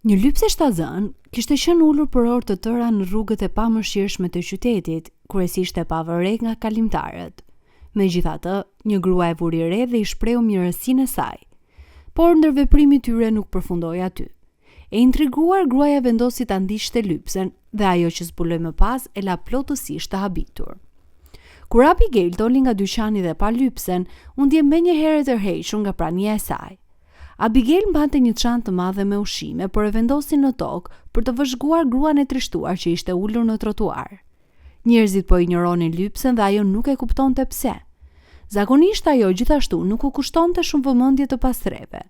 Një lypse shtazën kishte qenë ulur për orë të tëra në rrugët e pamëshirshme të qytetit, kryesisht e pavër nga kalimtarët. Megjithatë, një grua e vuri re dhe i shprehu mirësinë e saj, por ndërveprimi i tyre nuk përfundoi aty. E intriguar, gruaja vendosi ta ndiqte lypsen dhe ajo që zbuloi më pas e la plotësisht të habitur. Kur Abigail doli nga dyqani dhe pa lypsen, u ndje menjëherë e tërhequr nga prania e saj. Abigail mbante një çantë të madhe me ushqime, por e vendosi në tokë për të vëzhguar gruan e trishtuar që ishte ulur në trotuar. Njerëzit po injoronin lypsen dhe ajo nuk e kuptonte pse. Zakonisht ajo gjithashtu nuk u kushtonte shumë vëmendje të pastreve.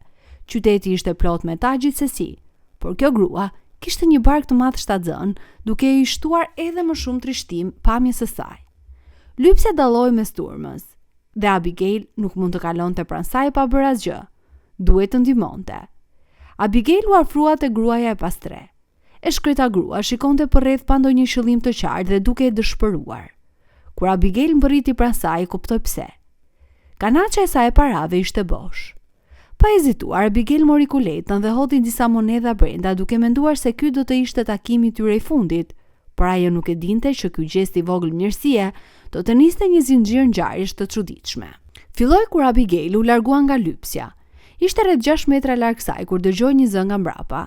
Qyteti ishte plot me ta gjithsesi, por kjo grua kishte një bark të madh shtazën, duke i shtuar edhe më shumë trishtim pamjes së saj. Lypsja dalloi mes turmës, dhe Abigail nuk mund të kalonte pranë saj pa bërë asgjë. Duhet të ndihmonte. Abigail u afrua te gruaja e pastre. E shkreta grua shikonte përreth pa ndonjë qëllim të qartë dhe duke e dëshpëruar. Kur Abigail mbërriti pranë saj, kuptoi pse. Kanaçja e saj e parave ishte bosh. Pa hezituar, Abigail mori kuletën dhe hodhi disa monedha brenda, duke menduar se ky do të ishte takimi i tyre i fundit, por ajo nuk e dinte që ky gjest i vogël mirësie do të niste një zinxhir ngjarjesh të çuditshme. Filloi kur Abigail u largua nga lypsja. Ishte rreth 6 metra larg saj kur dëgjoi një zë nga mbrapa.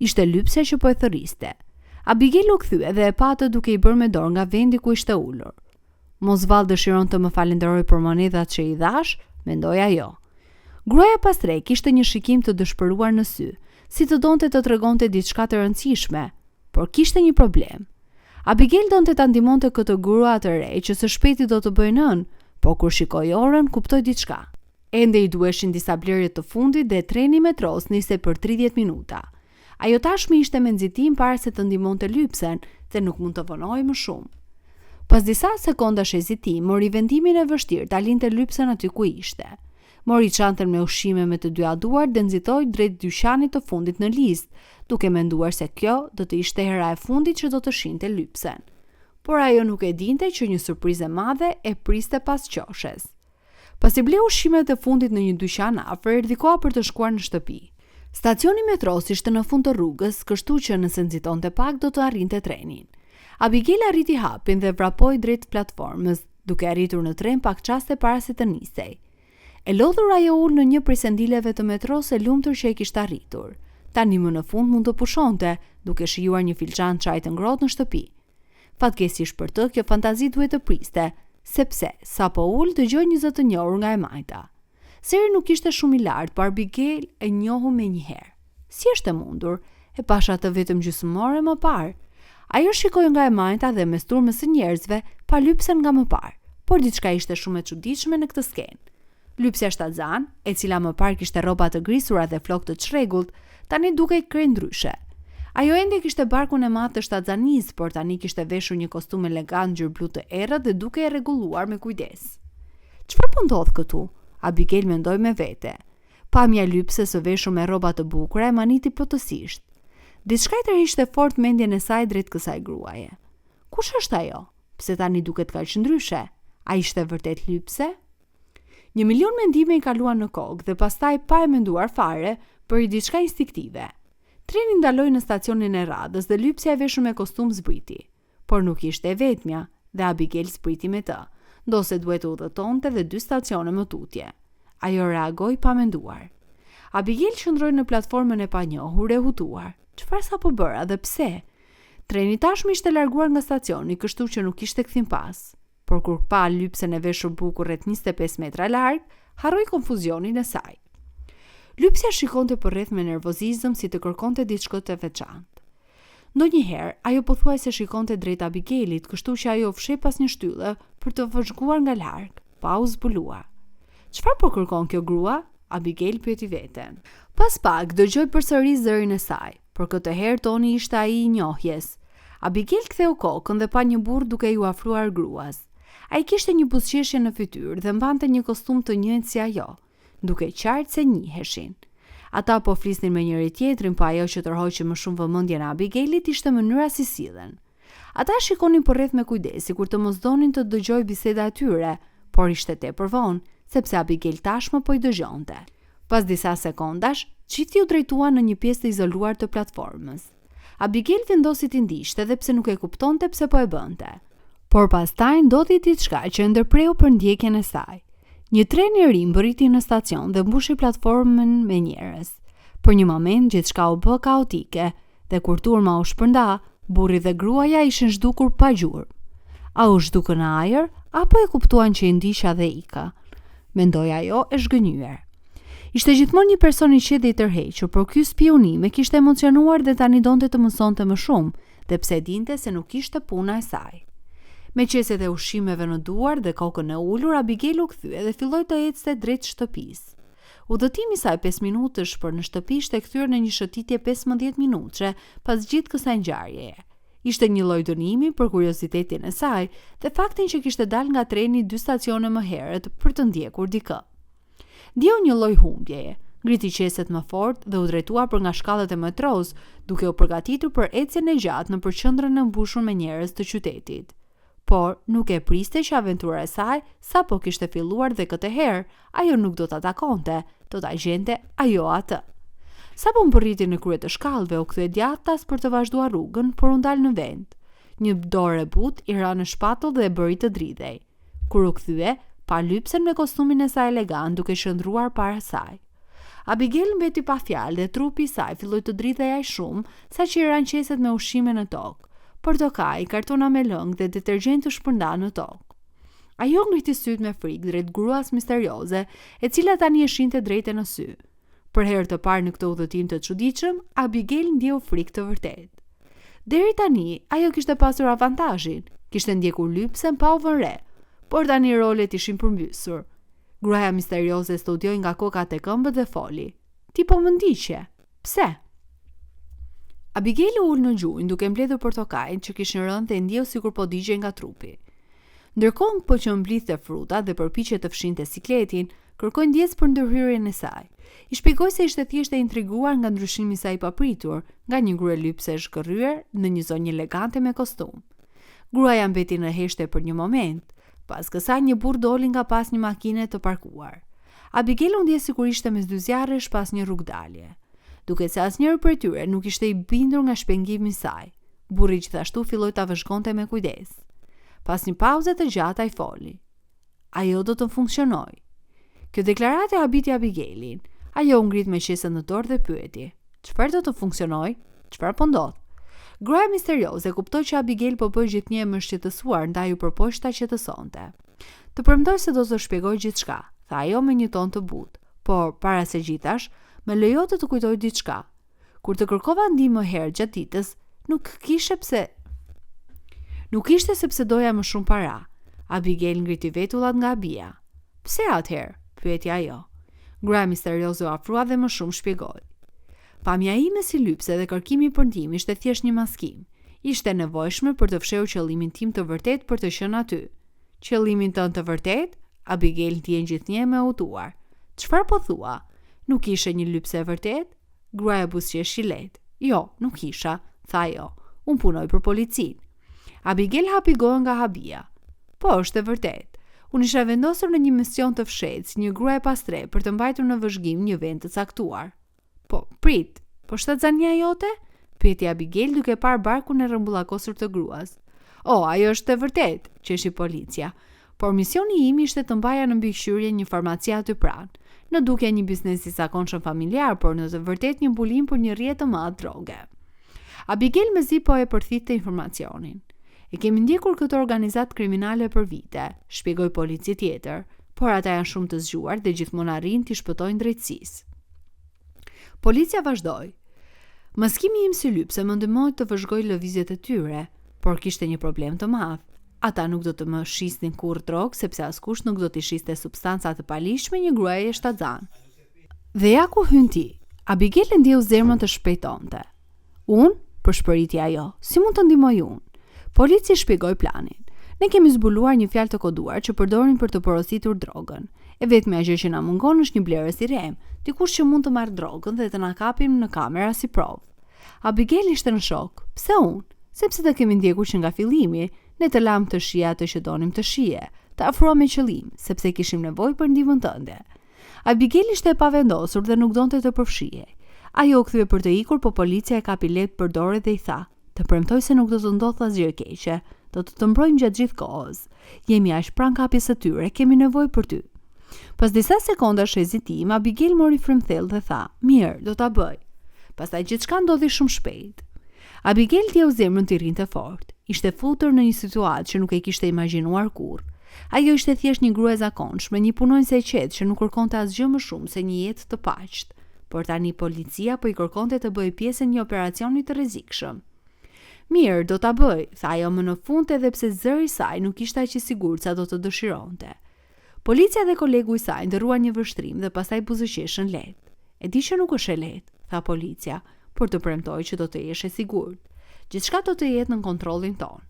Ishte lypsja që po e thërriste. Abigail u kthye dhe e pa atë duke i bërë me dorë nga vendi ku ishte ulur. Mos vallë dëshiron të më falenderoj për monedhat që i dhash, mendoi ajo. Gruaja pastre kishte një shikim të dëshpëruar në sy, si të donte të tregonte diçka të rëndësishme, por kishte një problem. Abigail donte ta ndihmonte këtë grua të re që së shpejti do të bëjë nën, por kur shikoi orën, kuptoi diçka. Ende i duheshin disa blerje të fundit dhe treni metros niste për 30 minuta. Ajo tashmë ishte me nxitim para se të ndihmonte lypsen dhe nuk mund të vonoi më shumë. Pas disa sekondash hezitim, mori vendimin e vështirë ta linte lypsen aty ku ishte. Mori çantën me ushqime me të dyja duart dhe nxitoi drejt dyqanit të fundit në listë, duke menduar se kjo do të ishte hera e fundit që do të shinte lypsen. Por ajo nuk e dinte që një surprizë e madhe e priste pas qoshes. Pasi bleu ushqimet e fundit në një dyqan afër, erdhi koha për të shkuar në shtëpi. Stacioni metros ishte në fund të rrugës, kështu që nëse nxitonte pak do të arrinte trenin. Abigail arriti hapin dhe vrapoi drejt platformës, duke arritur në tren pak çaste para se të nisej. E lodhur ajo ul në një prej sendileve të metros e lumtur që e kishte arritur. Tani më në fund mund të pushonte, duke shijuar një filxhan çaj të ngrohtë në shtëpi. Fatkeqësisht për të, kjo fantazi duhet të priste, sepse sapo ul dëgjoi një zë të njohur nga e majta. Seri nuk ishte shumë i lartë, por Abigail e njohu menjëherë. Si është e mundur? E pasha të vetëm gjysmore më parë. Ajo shikoi nga e majta dhe mes turmës së njerëzve pa lypsen nga më parë, por diçka ishte shumë e çuditshme në këtë skenë. Lypsja shtazan, e cila më parë kishte rroba të grisura dhe flokë të çrregullt, tani dukej krejt ndryshe. Ajo ende kishte barkun e madh të shtazanis, por tani kishte veshur një kostum elegant ngjyrë blu të errët dhe duke e rregulluar me kujdes. Çfarë po ndodh këtu? Abigail mendoi me vete. Pamja lypses së veshur me rroba të bukura e maniti plotësisht. Diçka i tërhiqte fort mendjen e saj drejt kësaj gruaje. Kush është ajo? Pse tani duket kaq ndryshe? A ishte vërtet lypse? 1.000.000 mendime i kaluan në kokë dhe pastaj pa e menduar fare, bëri diçka instiktive. Treni ndaloi në stacionin e radhës dhe lypsja e veshur me kostum zbriti. Por nuk ishte e vetmja dhe Abigail zbriti me të, ndose duhet të udhëtonte dhe 2 stacione më tutje. Ajo reagoi pa menduar. Abigail qëndroi në platformën e panjohur e hutuar. Çfarë sapo bëra dhe pse? Treni tashmë ishte larguar nga stacioni, kështu që nuk kishte kthim pas. Por kur pa lypsen e veshur bukur rreth 25 metra larg, harroi konfuzionin e saj. Lypsja shikonte përreth me nervozizëm si të kërkonte diçka të veçantë. Ndonjëherë ajo pothuajse shikonte drejt Abigailit, kështu që ajo fsheh pas një shtylle për të vëzhguar nga larg, pa u zbuluar. Çfarë po kërkon kjo grua? Abigail pyeti veten. Pas pak dëgjoi përsëri zërin e saj, por këtë herë toni ishte ai i njohjes. Abigail ktheu kokën dhe pa një burr duke i afruar gruas. Ai kishte një buzëqeshje në fytyrë dhe mbante një kostum të njëjtë si ajo, duke qartë se njiheshin. Ata po flisnin me njëri tjetrin, po ajo që tërhoqi më shumë vëmendjen e Abigailit ishte mënyra si sillen. Ata shikonin përreth me kujdes, sikur të mos donin të dëgjojë biseda e tyre, por ishte tepër vonë, sepse Abigail tashmë po i dëgjonte. Pas disa sekondash, Gjithë u drejtuan në një pjesë të izoluar të platformës. Abigail vendosi t'i ndiqte edhe pse nuk e kuptonte pse po e bënte. Por pastaj ndodhi diçka që ndërpreu për ndjekjen e saj. Një tren i ri mbërriti në stacion dhe mbushi platformën me njerëz. Për një moment gjithçka u bë kaotike dhe kur turma u shpërnda, burri dhe gruaja ishin zhdukur pa gjurmë. A u zhdukën në ajër apo e kuptuan që i ndiqja dhe ika? Mendoi ajo e zhgënjur. Ishte gjithmonë një person i qetë i tërhequr, por ky spionim e kishte emocionuar dhe tani donte të mësonte më shumë, dhe pse dinte se nuk ishte puna e saj. Me qeset e ushqimeve në duar dhe kokën e ulur, Abigail u kthye dhe filloi të ecte drejt shtëpisë. Udhëtimi i saj 5 minutësh për në shtëpi ishte kthyer në një shëtitje 15 minutëshe pas gjithë kësaj ngjarjeje. Ishte një lloj dënimi për kuriozitetin e saj dhe faktin që kishte dalë nga treni 2 stacione më herët për të ndjekur dikë. Ndjeu një lloj humbjeje, ngriti qeset më fort dhe u drejtua për nga shkallët e metros, duke u përgatitur për ecjen e gjatë nëpër qendrën e mbushur me njerëz të qytetit. Por nuk e priste që aventura e saj, sapo kishte filluar dhe këtë herë, ajo nuk do ta takonte, do ta gjente ajo atë. Sapo mbërriti në krye të shkallëve, u kthye djathtas për të vazhduar rrugën, por u ndal në vend. Një dorë e butë i ra në shpatull dhe e bëri të dridhej. Kur u kthye, pa lypsen me kostumin e saj elegant duke qëndruar para saj. Abigail mbeti pa fjalë dhe trupi i saj filloi të dridhej aq shumë saqë i ran qeset me ushqime në tokë. Portokaj, kartona me lëng dhe detergjent të shpërnda në tokë. Ajo ngriti syt me frikë drejt gruas misterioze, e cila tani e shinte drejte në sy. Për herë të parë në këtë udhëtim të çuditshëm, Abigail ndjeu frikë të vërtetë. Deri tani, ajo kishte pasur avantazhin, kishte ndjekur lypsen pa u vënë re, por tani rolet ishin përmbysur. Gruaja misterioze studioi nga kokat e këmbët dhe foli. Ti po më ndiqje. Pse? Abigail u ul në gjunjë duke mbledhur portokajin që kishin rënë dhe ndjeu sikur po digjej nga trupi. Ndërkohë po që mblidhte fruta dhe përpiqej të fshinte sikletin, kërkoi ndjes për ndërhyrjen e saj. I shpjegoi se ishte thjesht e intriguar nga ndryshimi i saj i papritur, nga një grua lypse e zhgërryer në një zonjë elegante me kostum. Gruaja mbeti në heshte për një moment. Pas kësaj një burr doli nga pas një makine të parkuar. Abigail u ndje sikur ishte mes dy zjarresh pas një rrugdalje. Duket se asnjëri prej tyre nuk ishte i bindur nga shpengimi i saj. Burri gjithashtu filloi ta vëzhgonte me kujdes. Pas një pauze të gjatë ai foli. Ajo do të funksionojë. Kjo deklaratë habiti Abigailin. Ajo u ngrit me qesën në dorë dhe pyeti. Çfarë do të funksionojë? Çfarë po ndodh? Gruaja misterioze kuptoi që Abigail po bëj gjithnjë e mbështetësuar ndaj u përpoqta që të sonte. Të premtoj se do të shpjegoj gjithçka, tha ajo me një ton të butë, por para se gjithash, më lejo të kujtoj diçka. Kur të kërkova ndihmë më herë gjatë ditës, nuk ishte sepse doja më shumë para. Abigail ngriti vetullat nga abia. Pse atëherë? Pyeti ajo. Gruaja misterioze u afrua dhe më shumë shpjegoi. Pamja ime si lypse dhe kërkimi për ndihmë ishte thjesht një maskim. Ishte nevojshme për të fshehur qëllimin tim të vërtet për të qenë aty. Qëllimin tënd të vërtet? Abigail ndjen gjithnjë me hutuar. Çfarë po thua? Nuk ishe një lypse e vërtet? Gruaja buzëqeshi lehtë. Jo, nuk isha, tha ajo. Unë punoj për policinë. Abigail hapi gojën nga habia. Po, është e vërtet. Unë isha vendosur në një mision të fshehtë, si një grua e pastre për të mbajtur në vëzhgim një vend të caktuar. Po, prit, po shtatzania jote? Pyeti Abigail duke parë barkun e rrëmbullakosur të gruas. Ajo është e vërtet, qeshi policia. Por misioni im ishte të mbaja në mbikëqyrje një farmaci aty pranë. Në dukje një biznes i zakonshëm familjar, por në të vërtet një mbulim për një rrjet të madh droge. Abigail mezi po e përthitte informacionin. E kemi ndjekur këtë organizatë kriminale për vite, shpjegoi polici tjetër, por ata janë shumë të zgjuar dhe gjithmonë arrin t'i shpëtojnë drejtësisë. Policia vazhdoi. Maskimi im si lypse më ndihmoi të vëzhgoj lëvizjet e tyre, por kishte një problem të madh. Ata nuk do të më shisnin kurrë drogë sepse askush nuk do t'i shiste substanca të palishme një gruaje shtatzan. Dhe ja ku hyn ti. Abigail e ndjeu zemrën të shpejtonte. Unë? Përshpëriti ajo. Si mund të ndihmoj unë? Polici shpjegoi planin. Ne kemi zbuluar një fjalë të koduar që përdorin për të porositur drogën. E vetmja gjë që na mungon është një blerës i rem, dikush që mund të marrë drogën dhe të na kapim në kamera si provë. Abigail ishte në shok. Pse unë? Sepse të kemi ndjekur që nga fillimi, ne të lam të shije atë që donim të shije, të afrohemi me qëllim, sepse kishim nevojë për ndihmën tënde. Abigail ishte e pavendosur dhe nuk donte të përfshihej. Ajo u kthye për të ikur, po policia e kapi lehtë për dorë dhe i tha: "Të premtoj se nuk do të ndodhë asgjë e keqe. Do të mbrojmë gjatë gjithë kohës. Jemi aq pranë kapjes së tyre, kemi nevojë për ty." Pas disa sekondash hezitim, Abigail mori frymthell dhe tha: "Mirë, do ta bëj." Pastaj gjithçka ndodhi shumë shpejt. Abigail t'jeu zemrën t'i rinte fort. Ishte futur në një situatë që nuk e kishte imagjinuar kurrë. Ajo ishte thjesht një grua e zakonshme, një punonjëse e qetë që nuk kërkonte asgjë më shumë se një jetë të paqet. Por tani policia po i kërkonte të bëjë pjesë e një operacioni të rrezikshëm. "Mirë, do ta bëj," tha ajo më në fund, edhe pse zëri i saj nuk ishte aq i sigurt sa do të dëshironte. Policia dhe kolegu i saj ndërruan një vështrim dhe pastaj buzëqeshën lehtë. "E di që nuk është e lehtë," tha policia, "por të premtoj që do të jesh e sigurt. Gjithçka do të jetë në kontrollin ton."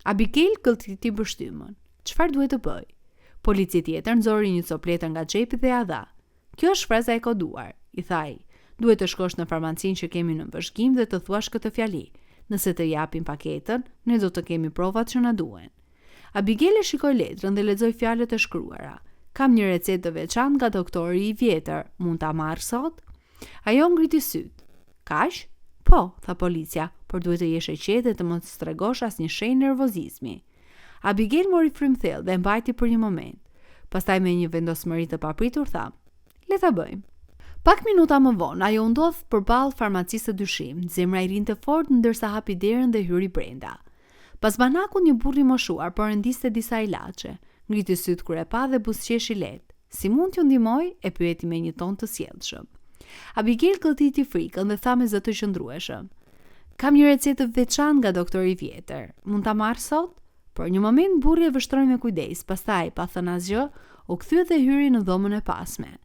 Abigail këlltiti bështymën. "Çfarë duhet të bëj?" Polici tjetër nxori një copletër nga xhepi dhe ja dha. "Kjo është fraza e koduar," i tha ai. "Duhet të shkosh në farmacinë që kemi në bashkim dhe të thuash këtë fjali. Nëse të japin paketën, ne do të kemi provat që na duhen." Abigail e shikoi letrën dhe lexoi fjalët e shkruara. "Kam një recetë të veçantë nga doktori i vjetër, mund ta marr sot?" Ajo ngriti syt. "Kaq?" "Po," tha policia, "por duhet të jesh e qetë dhe të mos tregosh asnjë shenjë nervozizmi." Abigail mori frymthell dhe mbajti për një moment. Pastaj me një vendosmëri të papritur tha: "Le ta bëjmë." Pak minuta më vonë, ajo ndodh përballë farmacisë së dyshim, zemra i rinte fort ndërsa hapi derën dhe hyri brenda. Pas banakut një burr i moshuar po rendiste disa ilaçe. Ngriti syt kur e pa dhe buzëqeshi lehtë. "Si mund t'ju ndihmoj?" e pyeti me një ton të sjellshëm. Abigail këlltiti frikën dhe tha me zë të qëndrueshëm: "Kam një recetë të veçantë nga doktori i vjetër. Mund ta marr sot?" Por një moment burri e vështroi me kujdes, pastaj pa thënë asgjë, u kthye dhe hyri në dhomën e pasme.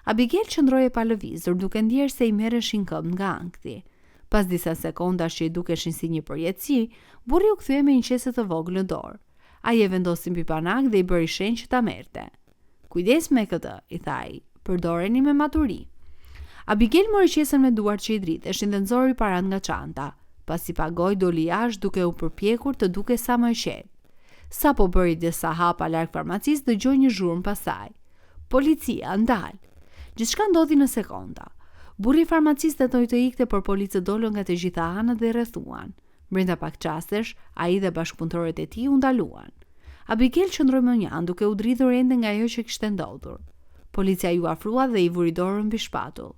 Abigail qëndroi e pa lëvizur, duke ndjerë se i merreshin këmbë nga ankthi. Pas disa sekondash që i dukeshin si një përjetësi, burri u kthye me një qese të vogël në dorë. Ai e vendosi mbi banak dhe i bëri shenjë që ta merrte. "Kujdes me këtë," i tha ai, "përdoreni me maturi." Abigail mori qesen me duart që i driteshin dhe nxori parat nga çanta. Pasi pagoi, doli jashtë duke u përpjekur të duke sa më e qetë. Sa po bëri disa hapa larg farmacisë, dëgjoi një zhurmë pasaj. "Policia, ndal!" Gjithçka ndodhi në sekonda. Burri i farmacisë tentoi të ikte, por policët dolën nga të gjitha anët dhe rrethuan. Brenda pak çastesh, ai dhe bashkëpunëtorët e tij u ndaluan. Abigail qëndroi më njanë duke u dridhur ende nga ajo që kishte ndodhur. Policia ju afrua dhe i vuri dorën mbi shpatull.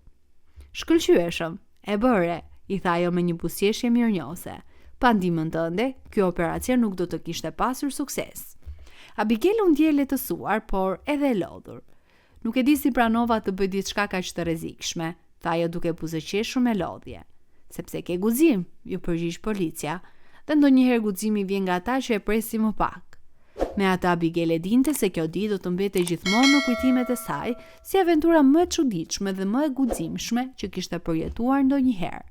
"Shkëlqyeshëm, e bëre," i tha ajo me një buzëqeshje mirënjohëse. "Pa ndihmën tënde, ky operacion nuk do të kishte pasur sukses." Abigail u ndjej lehtësuar, por edhe e lodhur. "Nuk e di si pranova të bëj diçka kaq të rrezikshme," tha ajo duke buzëqeshur me lodhje. "Sepse ke guxim," ju përgjigj policia, "dhe ndonjëherë guximi vjen nga ata që e presin më pak." Me atë Abigail e dinte se kjo ditë do të mbetej gjithmonë në kujtimet e saj si aventura më e çuditshme dhe më e guximshme që kishte përjetuar ndonjëherë.